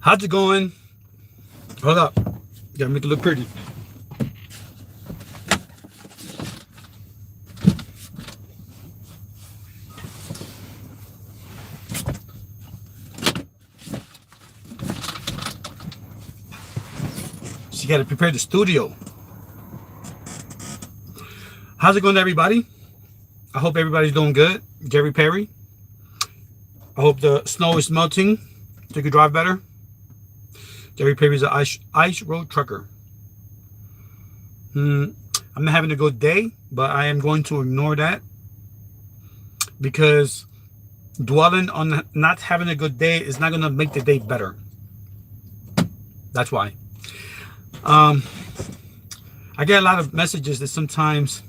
How's it going? Hold up. Gotta make it look pretty. So you gotta prepare the studio. How's it going, everybody? I hope everybody's doing good. Jerry Perry. I hope the snow is melting so you can drive better. Jerry Perry's an ice road trucker. I'm not having a good day, but I am going to ignore that because dwelling on not having a good day is not going to make the day better. That's why. I get a lot of messages that sometimes,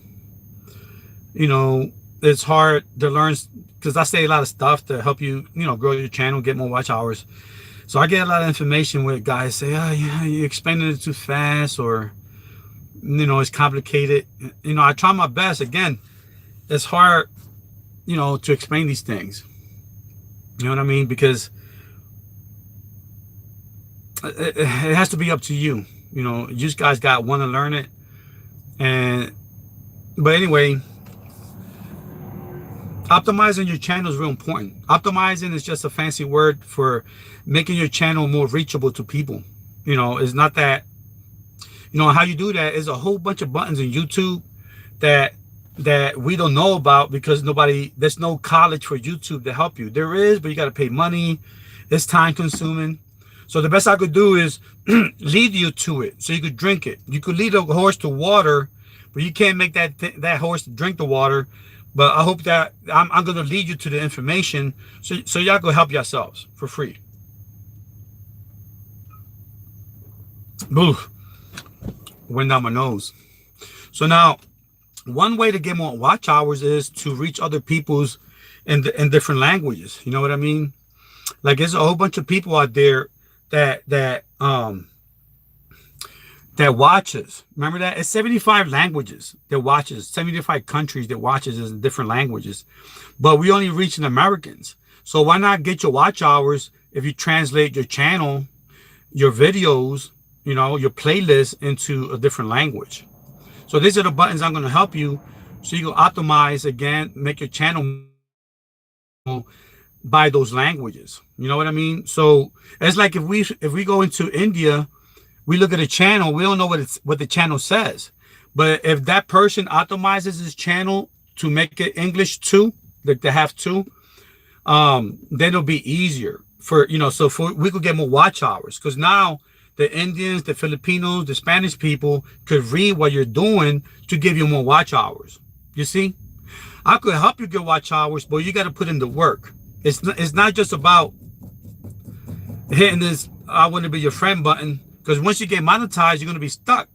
it's hard to learn because I say a lot of stuff to help you, grow your channel, get more watch hours. So I get a lot of information where guys say, oh, yeah, you're explaining it too fast, or, it's complicated. I try my best. Again, it's hard, to explain these things. You know what I mean? Because it has to be up to you. You just guys got want to learn it. But anyway, optimizing your channel is real important. Optimizing is just a fancy word for making your channel more reachable to people. It's not that, how you do that is a whole bunch of buttons in YouTube that we don't know about because there's no college for YouTube to help you. There is, but you got to pay money. It's time consuming. So the best I could do is lead you to it so you could drink it. You could lead a horse to water, but you can't make that horse drink the water. But I hope that I'm going to lead you to the information so y'all go help yourselves for free. Oof. Went down my nose. So now, one way to get more watch hours is to reach other people's in different languages. You know what I mean? Like there's a whole bunch of people out there that watches. Remember that? It's 75 languages that watches, 75 countries that watches in different languages. But we only reaching Americans. So why not get your watch hours if you translate your channel, your videos, your playlist into a different language. So these are the buttons I'm going to help you so you can optimize again, make your channel by those languages. You know what I mean? So it's like if we go into India, we look at a channel, we don't know what the channel says. But if that person optimizes his channel to make it English too, like they have to, then it'll be easier for, we could get more watch hours. Because now the Indians, the Filipinos, the Spanish people could read what you're doing to give you more watch hours. You see? I could help you get watch hours, but you got to put in the work. It's not just about hitting this I want to be your friend button. Because once you get monetized, you're going to be stuck.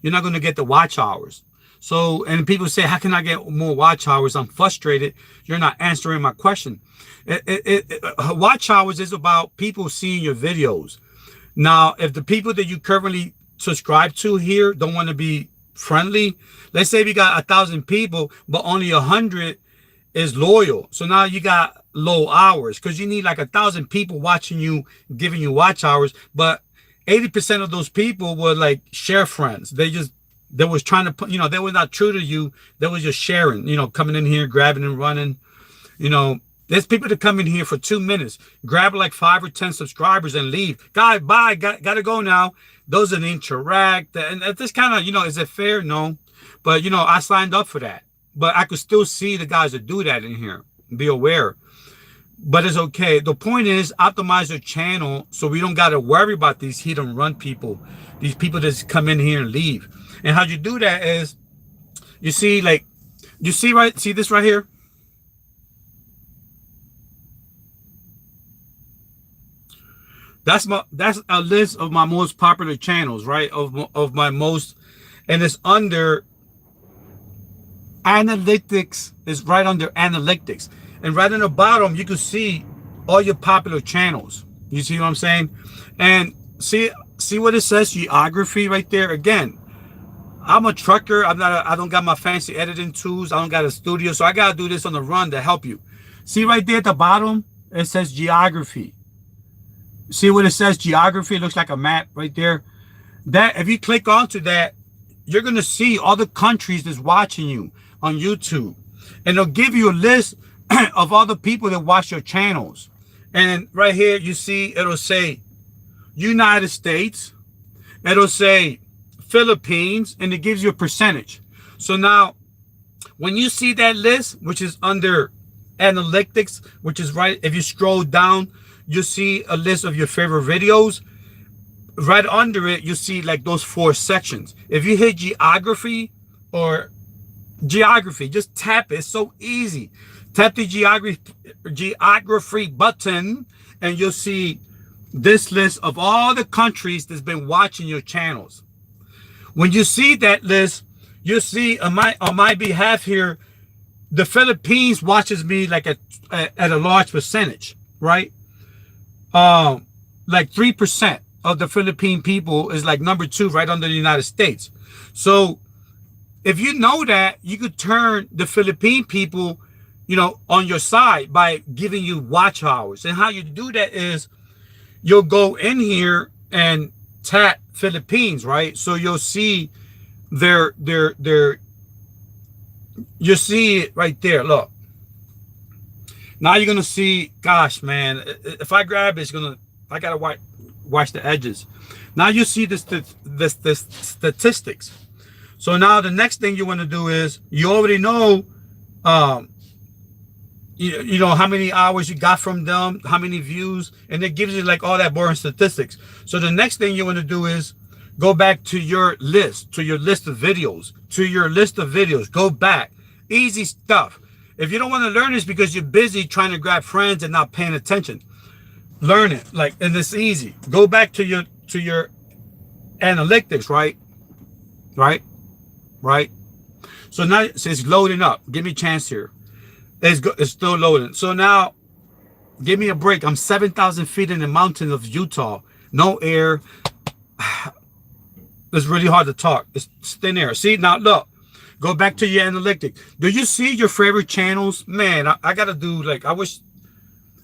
You're not going to get the watch hours. So, and people say, how can I get more watch hours? I'm frustrated. You're not answering my question. Watch hours is about people seeing your videos. Now, if the people that you currently subscribe to here don't want to be friendly, let's say we got 1,000 people, but only 100 is loyal. So now you got low hours because you need like 1,000 people watching you, giving you watch hours. But 80% of those people were like share friends. They was trying to put, they were not true to you. They was just sharing, coming in here, grabbing and running. There's people that come in here for 2 minutes, grab like 5 or 10 subscribers and leave. Guy, bye, gotta go now. Those that interact. And this kind of, is it fair? No. But, I signed up for that. But I could still see the guys that do that in here. Be aware. But it's okay. The point is optimize your channel so we don't got to worry about these hit and run people, these people that just come in here and leave. And how you do that is, see this right here? That's a list of my most popular channels, right? Of my most, and it's under analytics. It's right under analytics. And right in the bottom, you can see all your popular channels. You see what I'm saying? And see what it says, geography right there. Again, I'm a trucker. I don't got my fancy editing tools. I don't got a studio. So I got to do this on the run to help you. See right there at the bottom, it says geography. See what it says geography? It looks like a map right there. That if you click onto that, you're gonna see all the countries that's watching you on YouTube. And it'll give you a list of all the people that watch your channels. And right here you see it'll say United States, it'll say Philippines, and it gives you a percentage. So now when you see that list, which is under analytics, which is right, if you scroll down, you see a list of your favorite videos. Right under it, you see like those 4 sections. If you hit geography or geography, just tap it. It's so easy. Tap the geography button and you'll see this list of all the countries that's been watching your channels. When you see that list, you'll see on my behalf here, the Philippines watches me like at a large percentage, right? Like 3% of the Philippine people is like number 2 right under the United States. So if you know that, you could turn the Philippine people, you know, on your side by giving you watch hours. And how you do that is you'll go in here and tap Philippines, right? So you'll see you'll see it right there. Look. Now you're gonna see, gosh, man, if I grab it, I gotta watch the edges. Now you see the statistics. So now the next thing you want to do is you already know, you know how many hours you got from them, how many views, and it gives you like all that boring statistics. So the next thing you want to do is go back to your list, of videos, go back. Easy stuff. If you don't want to learn this because you're busy trying to grab friends and not paying attention, learn it. Like, and it's easy. Go back to your analytics, right? So now it's loading up. Give me a chance here. It's still loading. So now, give me a break. I'm 7,000 feet in the mountains of Utah. No air. It's really hard to talk. It's thin air. See, now look. Go back to your analytics. Do you see your favorite channels? Man, I got to do like, I wish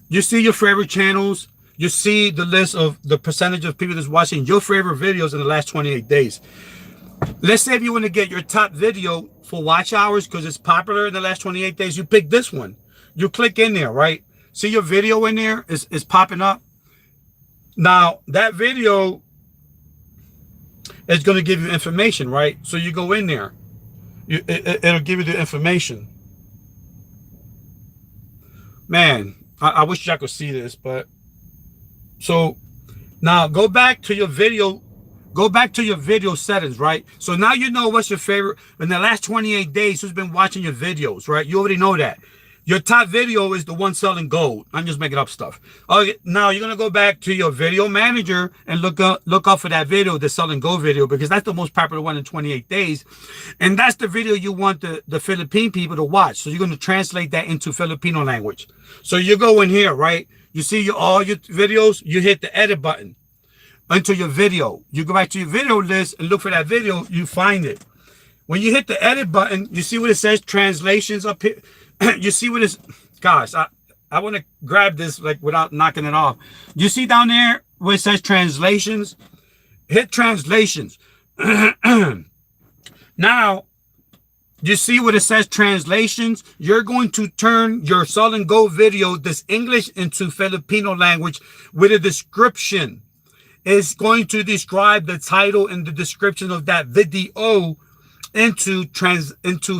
you see your favorite channels. You see the list of the percentage of people that's watching your favorite videos in the last 28 days. Let's say if you want to get your top video for watch hours because it's popular in the last 28 days, you pick this one. You click in there, right? See your video in there is popping up. Now, that video is going to give you information, right? So you go in there. It'll give you the information. Man, I wish y'all could see this, but so now go back to your video settings, right? So now you know what's your favorite in the last 28 days, who's been watching your videos, right? You already know that. Your top video is the one selling gold. I'm just making up stuff. Okay, now you're gonna go back to your video manager and look up for that video, the selling gold video, because that's the most popular one in 28 days. And that's the video you want the Philippine people to watch. So you're gonna translate that into Filipino language. So you go in here, right? You see all your videos, you hit the edit button into your video. You go back to your video list and look for that video, you find it. When you hit the edit button, you see what it says, translations up here. You see what it's, gosh, I want to grab this like without knocking it off. You see down there where it says translations? Hit translations. Now, you see what it says translations? You're going to turn your Solid Gold video, this English into Filipino language with a description. It's going to describe the title and the description of that video into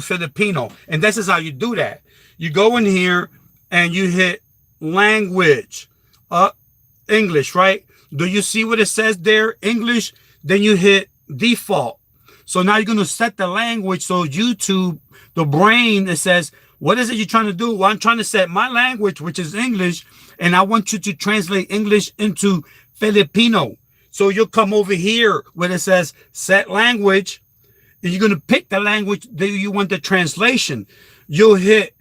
Filipino. And this is how you do that. You go in here and you hit language, English, right? Do you see what it says there? English. Then you hit default. So now you're going to set the language. So YouTube, the brain, it says, what is it you're trying to do? Well, I'm trying to set my language, which is English, and I want you to translate English into Filipino. So you'll come over here where it says set language, and you're going to pick the language that you want the translation. You'll hit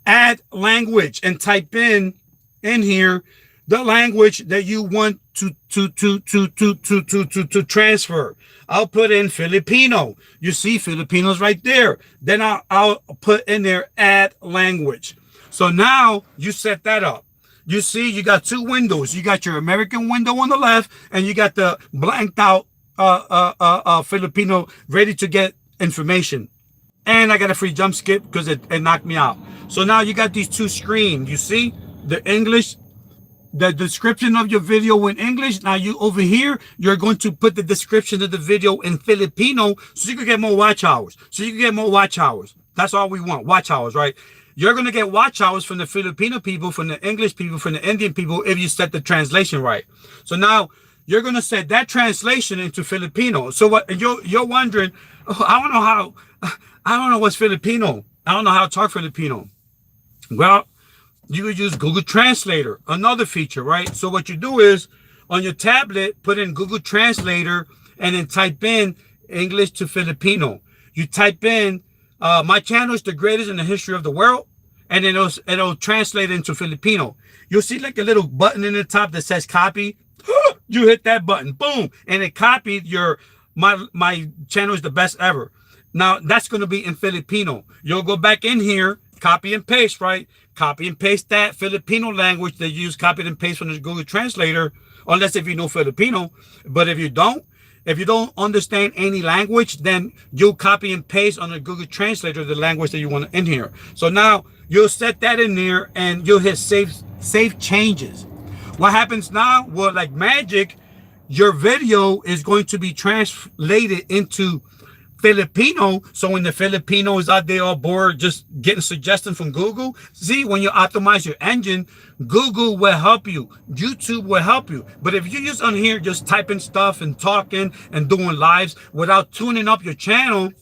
add language and type in here the language that you want to transfer. I'll put in Filipino. You see Filipinos right there. Then I'll put in there add language. So now you set that up. You see, you got two windows. You got your American window on the left, and you got the blanked out Filipino ready to get information. And I got a free jump skip because it knocked me out. So now you got these two screens. You see the English, the description of your video in English. Now you over here, you're going to put the description of the video in Filipino so you can get more watch hours. That's all we want, watch hours, right? You're going to get watch hours from the Filipino people, from the English people, from the Indian people if you set the translation right. So now you're going to set that translation into Filipino. So what you're wondering, oh, I don't know what's Filipino. I don't know how to talk Filipino. Well, you could use Google Translator, another feature, right? So what you do is on your tablet, put in Google Translator and then type in English to Filipino. You type in, my channel is the greatest in the history of the world, and then it'll translate into Filipino. You'll see like a little button in the top that says copy. You hit that button, boom, and it copied my channel is the best ever. Now that's going to be in Filipino. You'll go back in here, copy and paste, right? Copy and paste that Filipino language that you use, copy and paste from the Google Translator, unless if you know Filipino. But if you don't understand any language, then you'll copy and paste on the Google Translator the language that you want in here. So now you'll set that in there and you'll hit save changes. What happens now? Well, like magic, your video is going to be translated into Filipino. So when the Filipinos out there are bored just getting suggestions from Google, see, when you optimize your engine, Google will help you, YouTube will help you. But if you just on here just typing stuff and talking and doing lives without tuning up your channel,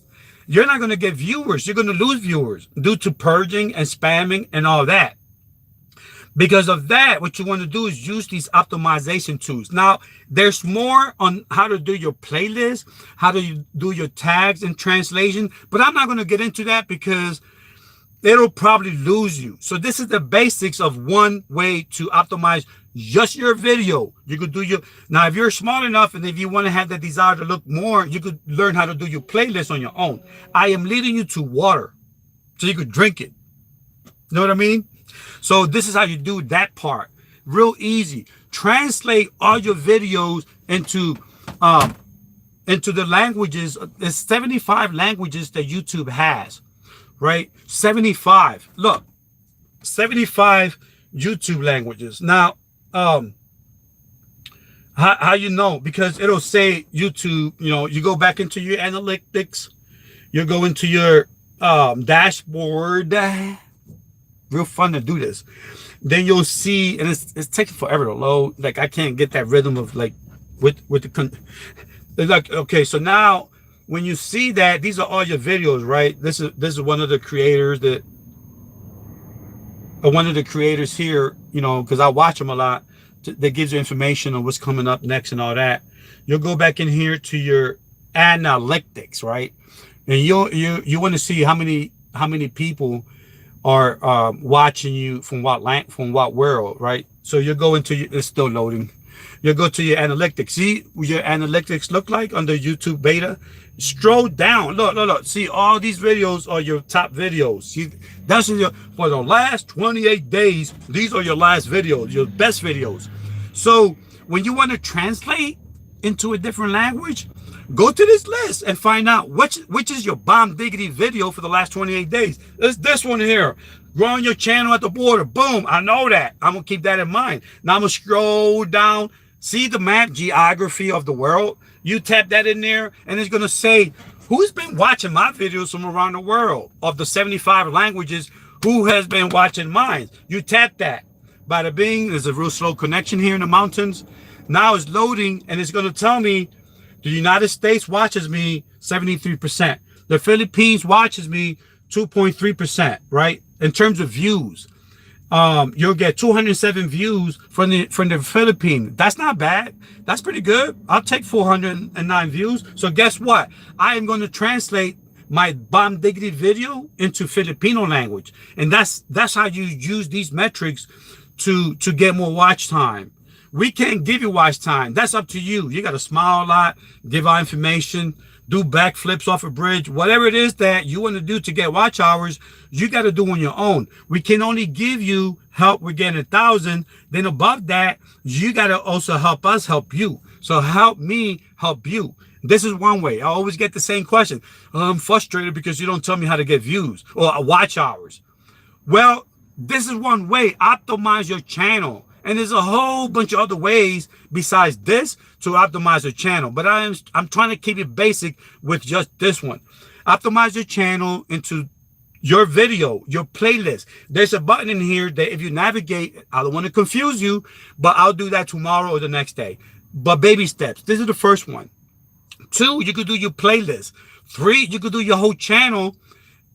you're not going to get viewers. You're going to lose viewers due to purging and spamming and all that. Because of that, what you want to do is use these optimization tools. Now, there's more on how to do your playlist, how to do your tags and translation, but I'm not going to get into that because it'll probably lose you. So this is the basics of one way to optimize just your video. You could do your, now if you're smart enough and if you want to have the desire to look more, you could learn how to do your playlist on your own. I am leading you to water so you could drink it. You know what I mean? So this is how you do that part. Real easy. Translate all your videos into the languages. There's 75 languages that YouTube has, right? 75. Look, 75 YouTube languages. Now, how you know? Because it'll say YouTube, you know, you go back into your analytics, you go into your dashboard. Real fun to do this. Then you'll see, and it's taking forever to load. Like I can't get that rhythm of like with the it's like, okay, so now when you see that, these are all your videos, right? This is one of the creators here, you know, because I watch them a lot. That gives you information on what's coming up next and all that. You'll go back in here to your analytics, right? And you want to see how many people are watching you from what world, right? So you go into it's still loading. You go to your analytics. See what your analytics look like under YouTube beta. Scroll down. Look. See, all these videos are your top videos. See, that's for the last 28 days. These are your last videos, your best videos. So when you want to translate into a different language, go to this list and find out which is your bomb diggity video for the last 28 days. It's this one here. Growing your channel at the border. Boom. I know that. I'm going to keep that in mind. Now I'm going to scroll down. See the map geography of the world. You tap that in there and it's going to say who's been watching my videos from around the world of the 75 languages. Who has been watching mine? You tap that. Bada bing. There's a real slow connection here in the mountains. Now it's loading and it's going to tell me the United States watches me 73%. The Philippines watches me 2.3%, right? In terms of views, you'll get 207 views from the Philippines. That's not bad. That's pretty good. I'll take 409 views. So guess what? I am going to translate my bomb diggity video into Filipino language. And that's how you use these metrics to get more watch time. We can't give you watch time. That's up to you. You got to smile a lot, give out information, do backflips off a bridge, whatever it is that you want to do to get watch hours, you got to do on your own. We can only give you help with getting 1,000. Then above that, you got to also help us help you. So help me help you. This is one way. I always get the same question. I'm frustrated because you don't tell me how to get views or watch hours. Well, this is one way. Optimize your channel. And there's a whole bunch of other ways besides this to optimize your channel. But I'm trying to keep it basic with just this one. Optimize your channel into your video, your playlist. There's a button in here that if you navigate, I don't want to confuse you, but I'll do that tomorrow or the next day. But baby steps. This is the first one. 2, you could do your playlist. 3, you could do your whole channel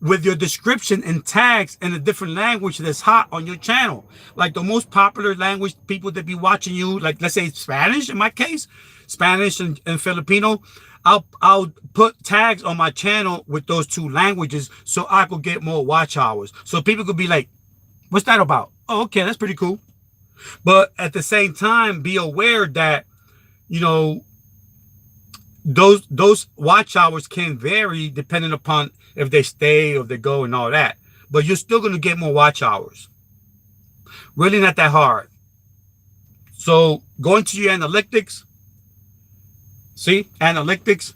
with your description and tags in a different language that's hot on your channel. Like the most popular language people that be watching you, like let's say Spanish in my case, Spanish and Filipino, I'll put tags on my channel with those 2 languages so I could get more watch hours. So people could be like, what's that about? Oh, okay, that's pretty cool. But at the same time, be aware that, you know, those watch hours can vary depending upon if they stay or they go and all that. But you're still going to get more watch hours. Really not that hard. So go into your analytics. See, analytics.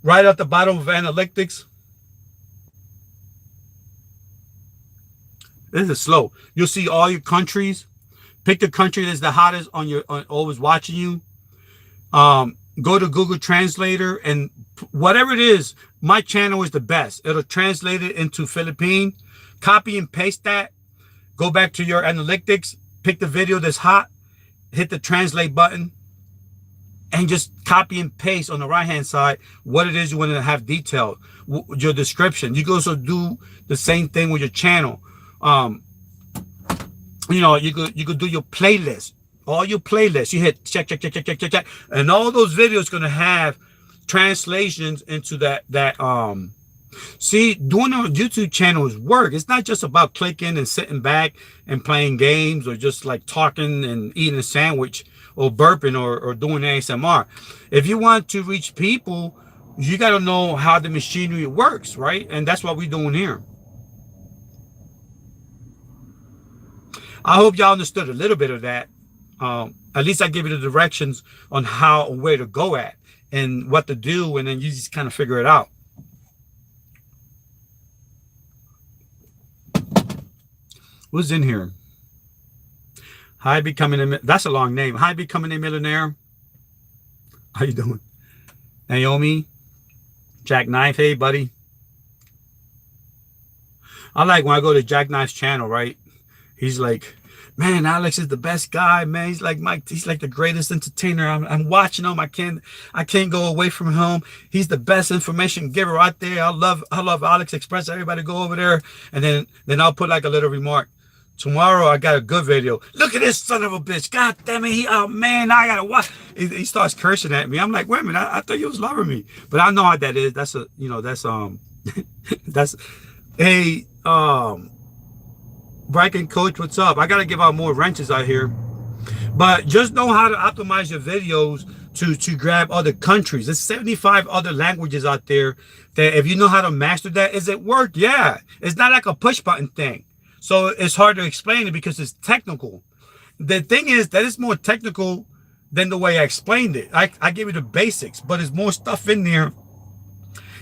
Right at the bottom of analytics. This is slow. You'll see all your countries. Pick the country that's the hottest on always watching you. Go to Google Translator and whatever it is, my channel is the best. It'll translate it into Philippine. Copy and paste that. Go back to your analytics. Pick the video that's hot. Hit the translate button. And just copy and paste on the right-hand side what it is you want to have detailed. Your description. You can also do the same thing with your channel. You know, you could do your playlist. All your playlists, you hit check, and all those videos gonna have translations into that. See, doing a YouTube channel is work. It's not just about clicking and sitting back and playing games or just like talking and eating a sandwich or burping or doing ASMR. If you want to reach people, you got to know how the machinery works, right? And that's what we're doing here. I hope y'all understood a little bit of that. At least I give you the directions on how and where to go at and what to do, and then you just kind of figure it out. Who's in here? Hi, that's a long name. Hi, becoming a millionaire. How you doing? Naomi, Jackknife. Hey, buddy. I like when I go to Jackknife's channel, right? He's like, man, Alex is the best guy, man. He's like the greatest entertainer. I'm watching him. I can't go away from him. He's the best information giver out there. I love Alex Express. Everybody go over there. And then I'll put like a little remark. Tomorrow I got a good video. Look at this son of a bitch. God damn it. Oh man, I gotta watch. He starts cursing at me. I'm like, wait a minute, I thought you was loving me. But I know how that is. That's that's hey, Bracken Coach, what's up? I gotta give out more wrenches out here. But just know how to optimize your videos to grab other countries. There's 75 other languages out there that if you know how to master that, is it work? Yeah. It's not like a push button thing. So it's hard to explain it because it's technical. The thing is that it's more technical than the way I explained it. I gave you the basics, but there's more stuff in there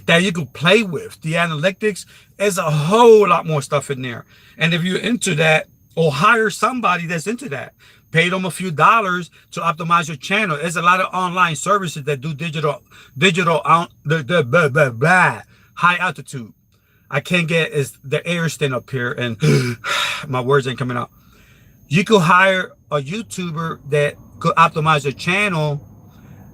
that you can play with. The analytics, there's a whole lot more stuff in there. And if you're into that, or hire somebody that's into that, pay them a few dollars to optimize your channel. There's a lot of online services that do digital high altitude. I can't get the air stand up here and my words ain't coming out. You could hire a YouTuber that could optimize your channel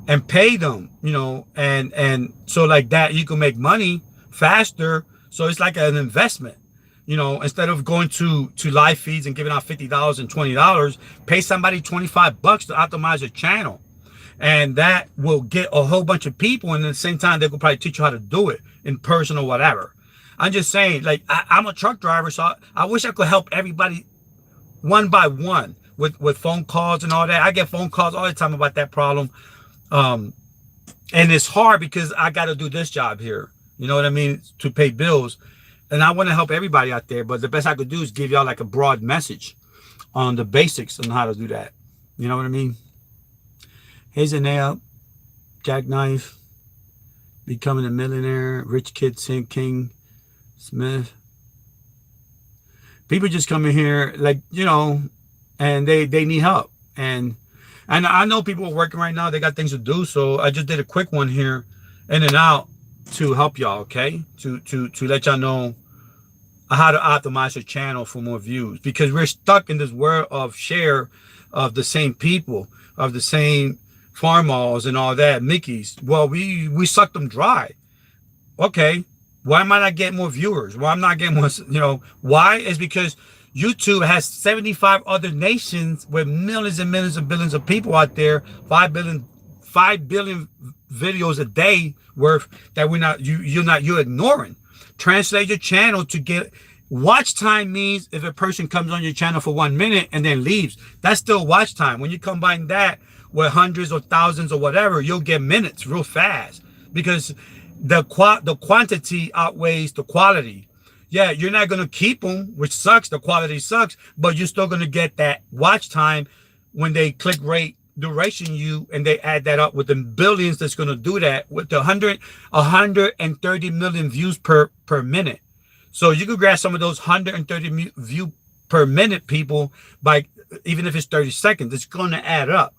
and pay them, you know, and so like that you can make money faster. So it's like an investment, you know, instead of going to live feeds and giving out $50 and $20, pay somebody $25 to optimize your channel. And that will get a whole bunch of people. And at the same time, they could probably teach you how to do it in person or whatever. I'm just saying, like, I'm a truck driver, so I wish I could help everybody one by one with phone calls and all that. I get phone calls all the time about that problem. And it's hard because I got to do this job here. You know what I mean? To pay bills. And I want to help everybody out there. But the best I could do is give y'all like a broad message on the basics on how to do that. You know what I mean? Here's a nail, jackknife, becoming a millionaire, rich kid, St. King, Smith. People just come in here like, you know, and they need help. And I know people are working right now. They got things to do. So I just did a quick one here, in and out, to help y'all, okay? To let y'all know how to optimize your channel for more views, because we're stuck in this world of share of the same people, of the same farmers and all that, Mickey's. Well, we suck them dry. Okay, why am I not getting more viewers? Why I'm not getting more, you know, why? Is because YouTube has 75 other nations with millions and millions and billions of people out there, 5 billion videos a day worth that you're ignoring. Translate your channel to get watch time. Means if a person comes on your channel for 1 minute and then leaves, that's still watch time. When you combine that with hundreds or thousands or whatever, you'll get minutes real fast, because the quantity outweighs the quality. Yeah, you're not going to keep them, which sucks. The quality sucks, but you're still going to get that watch time when they click rate duration and they add that up with the billions that's going to do that with the 130 million views per minute. So you could grab some of those 130 view per minute people by, even if it's 30 seconds, it's going to add up.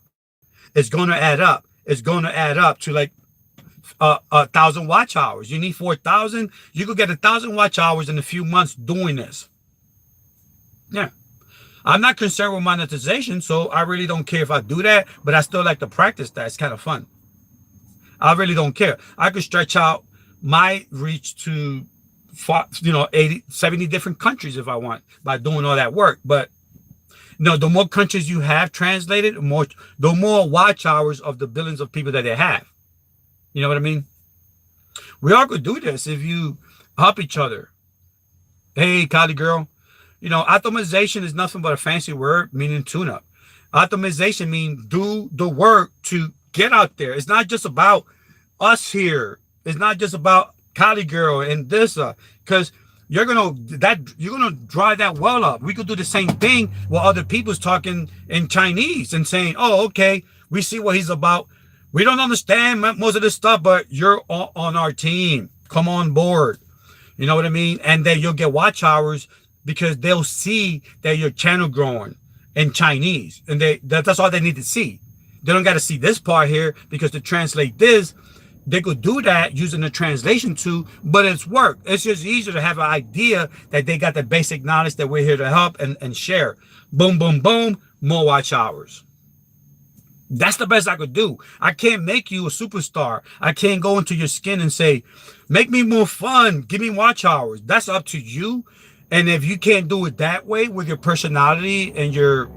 It's going to add up. It's going to add up to like 1,000 watch hours. You need 4,000. You could get 1,000 watch hours in a few months doing this. Yeah. I'm not concerned with monetization, so I really don't care if I do that, but I still like to practice that. It's kind of fun. I really don't care. I could stretch out my reach to, 80, 70 different countries if I want by doing all that work. But no, the more countries you have translated, the more watch hours of the billions of people that they have. You know what I mean? We all could do this if you help each other. Hey, Kali girl. You know, optimization is nothing but a fancy word meaning tune-up. Optimization means do the work to get out there. It's not just about us here. It's not just about Kali girl and this, because you're gonna dry that well up. We could do the same thing while other people's talking in Chinese and saying, "Oh, okay, we see what he's about. We don't understand most of this stuff, but you're on our team. Come on board." You know what I mean? And then you'll get watch hours, because they'll see that your channel growing in Chinese, and that's all they need to see. They don't got to see this part here, because to translate this, they could do that using the translation tool, but it's work. It's just easier to have an idea that they got the basic knowledge that we're here to help and share. Boom, boom, boom, more watch hours. That's the best I could do. I can't make you a superstar. I can't go into your skin and say, make me more fun, give me watch hours. That's up to you. And if you can't do it that way with your personality and your,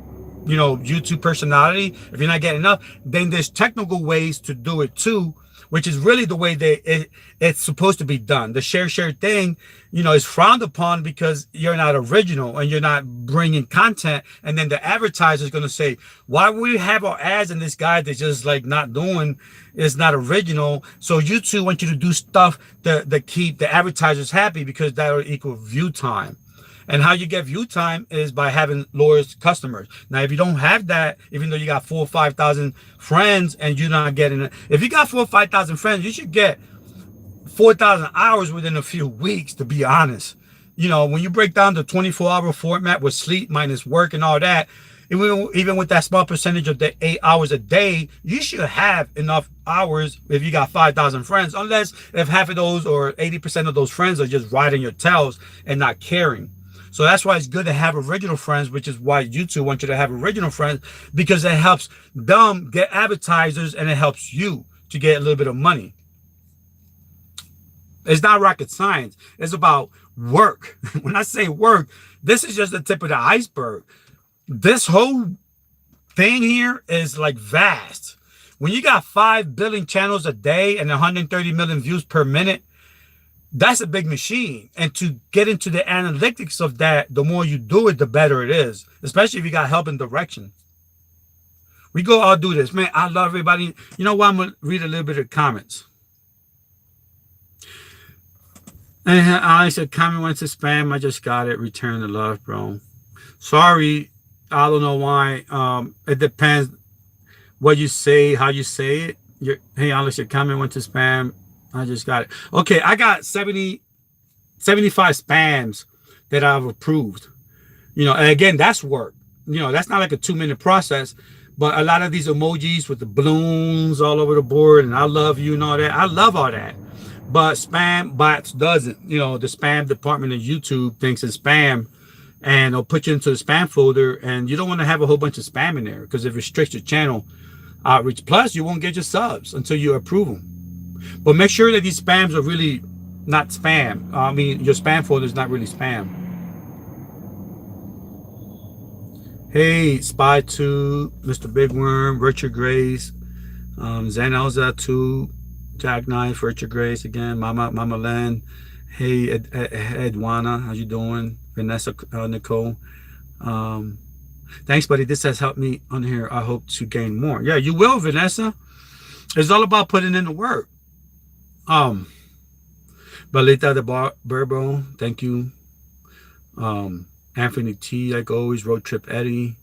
YouTube personality, if you're not getting enough, then there's technical ways to do it too, which is really the way it's supposed to be done. The share thing, is frowned upon because you're not original and you're not bringing content. And then the advertiser is going to say, why would we have our ads in this guy that's just like not doing, is not original. So YouTube want you to do stuff that keep the advertisers happy, because that will equal view time. And how you get view time is by having loyal customers. Now, if you don't have that, even though you got 4,000 or 5,000 friends and you're not getting it, if you got 4,000 or 5,000 friends, you should get 4,000 hours within a few weeks, to be honest. When you break down the 24-hour format with sleep minus work and all that, even with that small percentage of the 8 hours a day, you should have enough hours if you got 5,000 friends, unless if half of those or 80% of those friends are just riding your tails and not caring. So that's why it's good to have original friends, which is why YouTube wants you to have original friends, because it helps them get advertisers and it helps you to get a little bit of money. It's not rocket science. It's about work. When I say work, this is just the tip of the iceberg. This whole thing here is like vast. When you got 5 billion channels a day and 130 million views per minute, that's a big machine. And to get into the analytics of that, the more you do it, the better it is, especially if you got help and direction. We go all do this, man. I love everybody. You know what? I'm gonna read a little bit of comments. And I said, comment went to spam. I just got it. Return the love, bro. Sorry, I don't know why. It depends what you say, how you say it. Hey, Alex, your comment went to spam. I just got it. Okay, I got 75 spams that I've approved. And again, that's work. That's not like a 2-minute process. But a lot of these emojis with the balloons all over the board and I love you and all that. I love all that. But spam bots doesn't. The spam department of YouTube thinks it's spam and they'll put you into the spam folder, and you don't want to have a whole bunch of spam in there because it restricts your channel outreach. Plus, you won't get your subs until you approve them. But make sure that these spams are really not spam. I mean, your spam folder is not really spam. Hey, Spy 2, Mr. Big Worm, Richard Grace, Zen Elza 2, Jackknife, Richard Grace again, Mama Len. Hey, Edwana, how you doing? Vanessa Nicole. Thanks, buddy. This has helped me on here. I hope to gain more. Yeah, you will, Vanessa. It's all about putting in the work. Balita de Burbo, thank you. Anthony T, like always. Road Trip Eddie.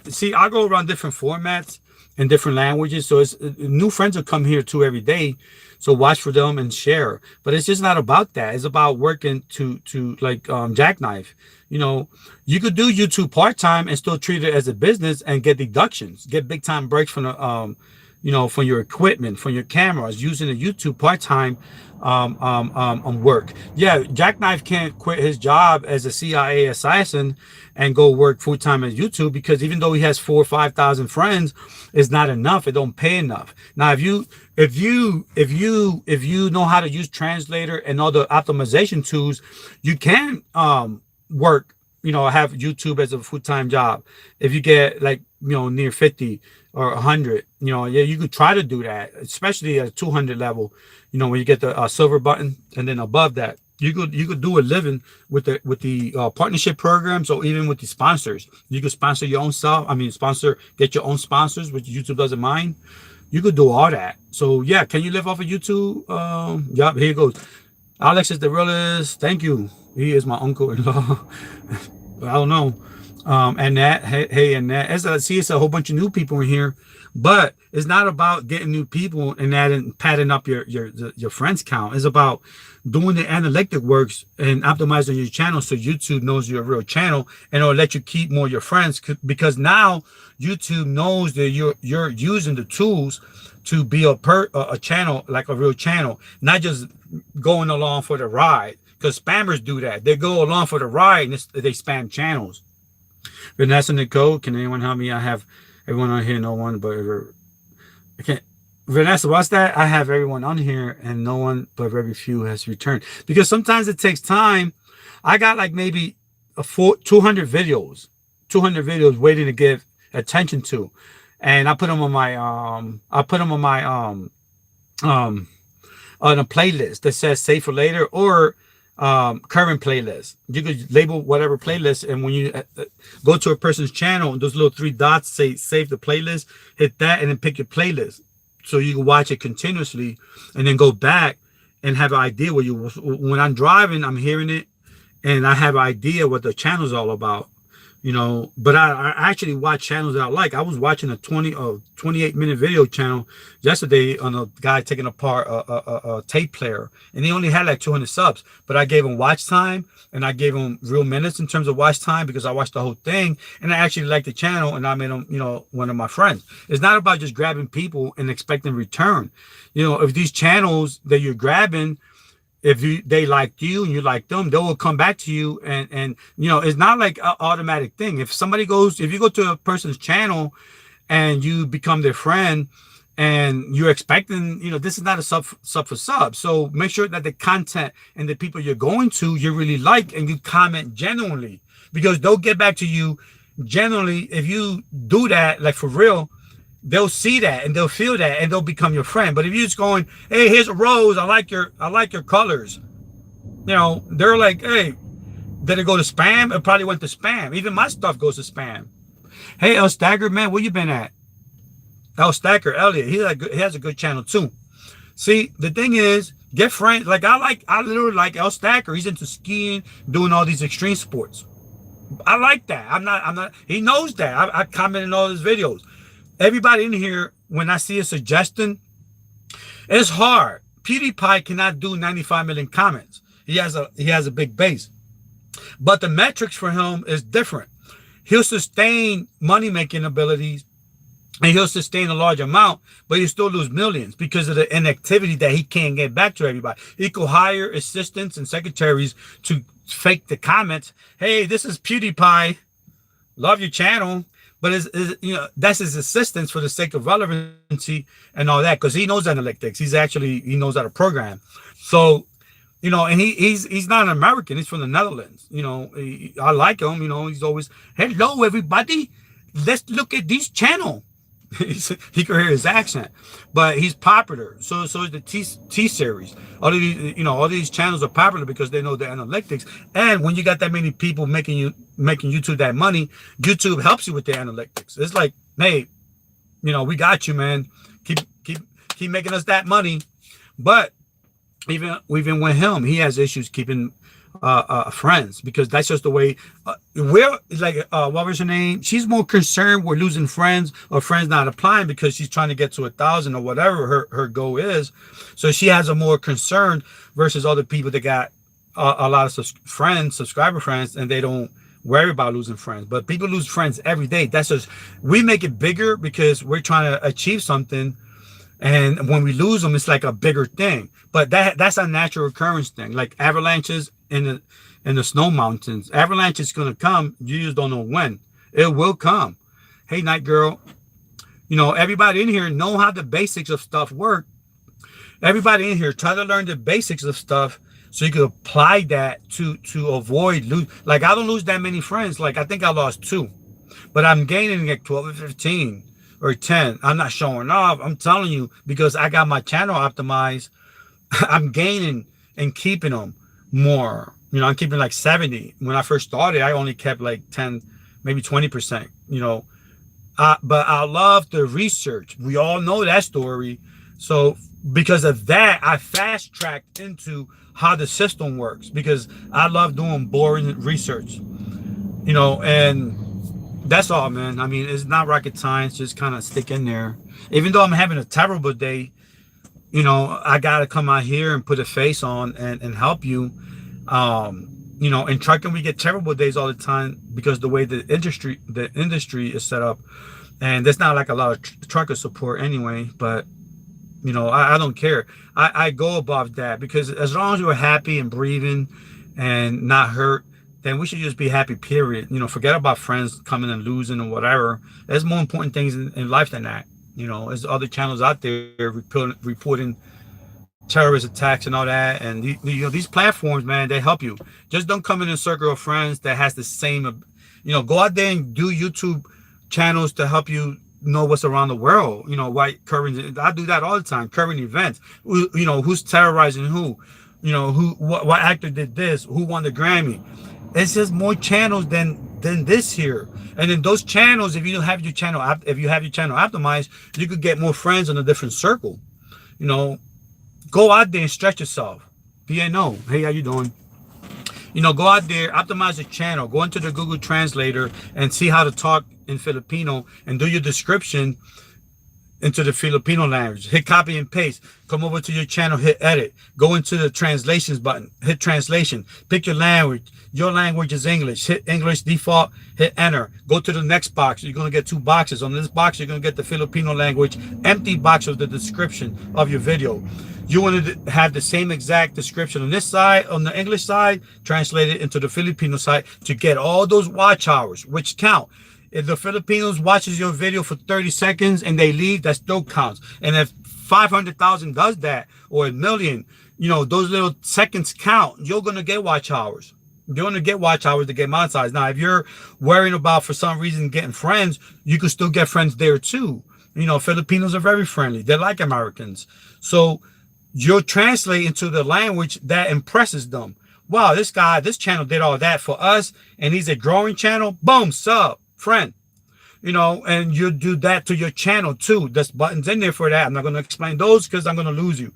See, I go around different formats in different languages, so it's new friends will come here too every day. So watch for them and share. But it's just not about that. It's about working to like Jackknife. You could do YouTube part-time and still treat it as a business and get deductions, get big time breaks from the from your equipment, from your cameras, using the YouTube part-time work. Yeah, Jackknife can't quit his job as a CIA assassin and go work full-time at YouTube, because even though he has 4,000 or 5,000 friends, it's not enough. It don't pay enough. Now, if you know how to use translator and all the optimization tools, you can work, have YouTube as a full-time job. If you get near 50 or 100, yeah, you could try to do that, especially at a 200 level, when you get the silver button, and then above that, you could do a living with the partnership programs, or even with the sponsors. You could sponsor your own stuff. Get your own sponsors, which YouTube doesn't mind. You could do all that. So yeah, can you live off of YouTube? Yep, here it goes. Alex is the realest. Thank you. He is my uncle-in-law. I don't know. And that, hey, and that. As I see, it's a whole bunch of new people in here, but it's not about getting new people and adding, padding up your friends count. It's about doing the analytic works and optimizing your channel so YouTube knows you're a real channel, and it'll let you keep more of your friends, because now YouTube knows that you're using the tools to be a channel, like a real channel, not just going along for the ride. Because spammers do that. They go along for the ride and they spam channels. Vanessa Nicole, can anyone help me? I have everyone on here, no one but I can't. Vanessa, what's that? I have everyone on here and no one but very few has returned. Because sometimes it takes time. I got like maybe 200 videos waiting to give attention to, and I put them on my on a playlist that says save for later, or current playlist. You could label whatever playlist, and when you go to a person's channel, those little 3 dots say save the playlist, hit that and then pick your playlist, so you can watch it continuously and then go back and have an idea when I'm driving, I'm hearing it and I have an idea what the channel's all about. But I actually watch channels that I like. I was watching a 28-minute video channel yesterday on a guy taking apart a tape player, and he only had like 200 subs, but I gave him watch time and I gave him real minutes in terms of watch time, because I watched the whole thing and I actually liked the channel, and I made him, one of my friends. It's not about just grabbing people and expecting return. If these channels that you're grabbing, if they like you and you like them, they will come back to you, and it's not like an automatic thing. If you go to a person's channel and you become their friend and you're expecting, this is not a sub for sub. So make sure that the content and the people you're going to, you really like, and you comment genuinely, because they'll get back to you genuinely. If you do that, like for real, they'll see that and they'll feel that and they'll become your friend. But if you're just going, hey, here's a rose, I like your colors, they're like, hey, did it go to spam? It probably went to spam. Even my stuff goes to spam. Hey, El Stagger, man, where you been at? El Stacker, Elliot, he has a good channel too. See, the thing is, get friends. I literally like El Stacker. He's into skiing, doing all these extreme sports. I like that. I'm not, he knows that. I comment in all his videos. Everybody in here, when I see a suggestion, it's hard. PewDiePie cannot do 95 million comments. He has a big base. But the metrics for him is different. He'll sustain money making abilities and he'll sustain a large amount, but he'll still lose millions because of the inactivity that he can't get back to everybody. He could hire assistants and secretaries to fake the comments. Hey, this is PewDiePie. Love your channel. But that's his assistance for the sake of relevancy and all that, because he knows analytics. He knows how to program. So, and he's not an American. He's from the Netherlands. I like him. He's always, hello everybody, let's look at this channel. He could hear his accent, but he's popular. So is the T series. All these channels are popular because they know the analytics. And when you got that many people making YouTube that money, YouTube helps you with the analytics. It's like, hey, we got you, man. Keep making us that money. But even with him, he has issues keeping friends, because that's just the way we're like, what was her name? She's more concerned we're losing friends or friends not applying because she's trying to get to 1,000 or whatever her goal is. So she has a more concern versus other people that got a lot of subscriber friends, and they don't worry about losing friends. But people lose friends every day. That's just, we make it bigger because we're trying to achieve something. And when we lose them, it's like a bigger thing. But that's a natural occurrence thing, like avalanches in the snow mountains. Avalanche is going to come. You just don't know when. It will come. Hey, Night Girl. Everybody in here know how the basics of stuff work. Everybody in here, try to learn the basics of stuff so you can apply that to avoid lose. Like, I don't lose that many friends. Like, I think I lost 2. But I'm gaining like 12 or 15. Or 10. I'm not showing off. I'm telling you, because I got my channel optimized. I'm gaining and keeping them more. I'm keeping like 70. When I first started, I only kept like 10, maybe 20%. But I love the research. We all know that story. So because of that, I fast tracked into how the system works, because I love doing boring research. And that's all, man. I mean, it's not rocket science. Just kind of stick in there. Even though I'm having a terrible day, I got to come out here and put a face on and help you. In trucking, we get terrible days all the time because the way the industry is set up. And there's not like a lot of trucker support anyway. But, I don't care. I go above that, because as long as we're happy and breathing and not hurt, then we should just be happy, period. Forget about friends coming and losing or whatever. There's more important things in life than that. There's other channels out there reporting terrorist attacks and all that. And these platforms, man, they help you. Just don't come in a circle of friends that has the same, go out there and do YouTube channels to help you know what's around the world. Current, I do that all the time. Current events, who's terrorizing who, what actor did this, who won the Grammy. It's just more channels than this here. And in those channels, if you have your channel optimized, you could get more friends in a different circle. Go out there and stretch yourself. PNO, hey, how you doing? Go out there, optimize the channel, go into the Google Translator and see how to talk in Filipino and do your description into the Filipino language. Hit copy and paste. Come over to your channel, hit edit. Go into the translations button, hit translation. Pick your language. Your language is English. Hit English default, hit enter. Go to the next box. You're going to get 2 boxes. On this box, you're going to get the Filipino language, empty box of the description of your video. You want to have the same exact description on this side, on the English side, translate it into the Filipino side to get all those watch hours, which count. If the Filipinos watches your video for 30 seconds and they leave, that still counts. And if 500,000 does that, or 1 million, those little seconds count. You're going to get watch hours. You're going to get watch hours to get monetized. Now, if you're worrying about, for some reason, getting friends, you can still get friends there too. Filipinos are very friendly. They're like Americans. So you'll translate into the language that impresses them. Wow, this channel did all that for us, and he's a growing channel. Boom, sub, friend. and you do that to your channel too. There's buttons in there for that. I'm not going to explain those because I'm going to lose you.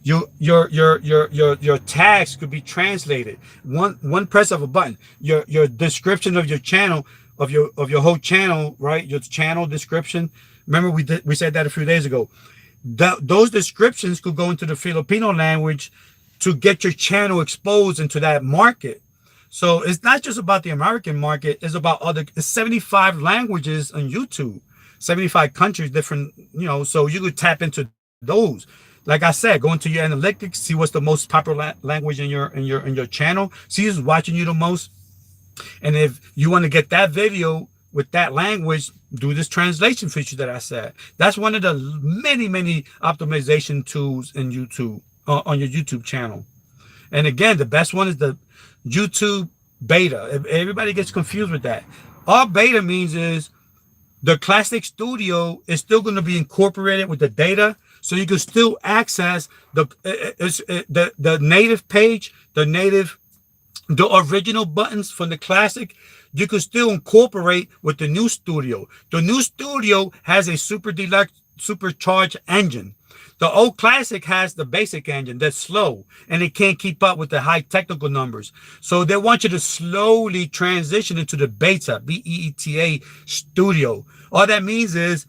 Your tags could be translated. One press of a button. Your description of your channel, of your whole channel, right? Your channel description. Remember we said that a few days ago. Those descriptions could go into the Filipino language to get your channel exposed into that market. So it's not just about the American market, it's about it's 75 languages on YouTube, 75 countries, different, so you could tap into those. Like I said, go into your analytics, see what's the most popular language in your channel, see who's watching you the most. And if you want to get that video with that language, do this translation feature that I said. That's one of the many optimization tools in YouTube, on your YouTube channel. And again, the best one is the YouTube beta. If everybody gets confused with that, all beta means is the Classic Studio is still going to be incorporated with the data, so you can still access the native page, the original buttons from the Classic. You can still incorporate with the new Studio. The new Studio has a super deluxe supercharged engine. The old Classic has the basic engine that's slow and it can't keep up with the high technical numbers. So they want you to slowly transition into the beta, BETA Studio. All that means is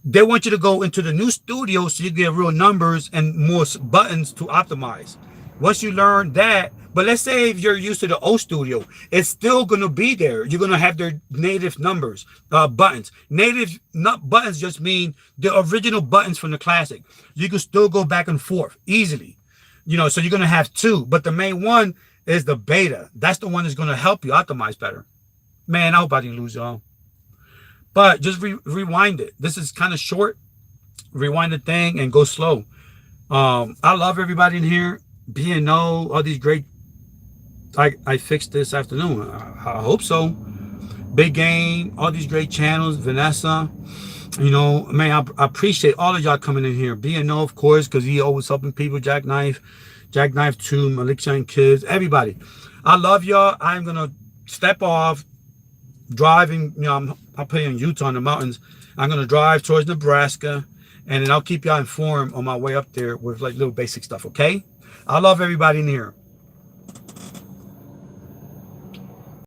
they want you to go into the new Studio so you get real numbers and more buttons to optimize. Once you learn that, but let's say if you're used to the old Studio, it's still going to be there. You're going to have their native numbers, buttons. Native buttons just mean the original buttons from the Classic. You can still go back and forth easily, so you're going to have two. But the main one is the beta. That's the one that's going to help you optimize better. Man, I hope I didn't lose y'all. But just rewind it. This is kind of short. Rewind the thing and go slow. I love everybody in here. B&O, all these great. I fixed this afternoon. I hope so. Big Game, all these great channels. Vanessa, man, I appreciate all of y'all coming in here. B&O, of course, because he always helping people. Jackknife 2, Malik Shine Kids, everybody. I love y'all. I'm gonna step off driving. I'll put you in Utah in the mountains. I'm gonna drive towards Nebraska, and then I'll keep y'all informed on my way up there with like little basic stuff. Okay. I love everybody in here.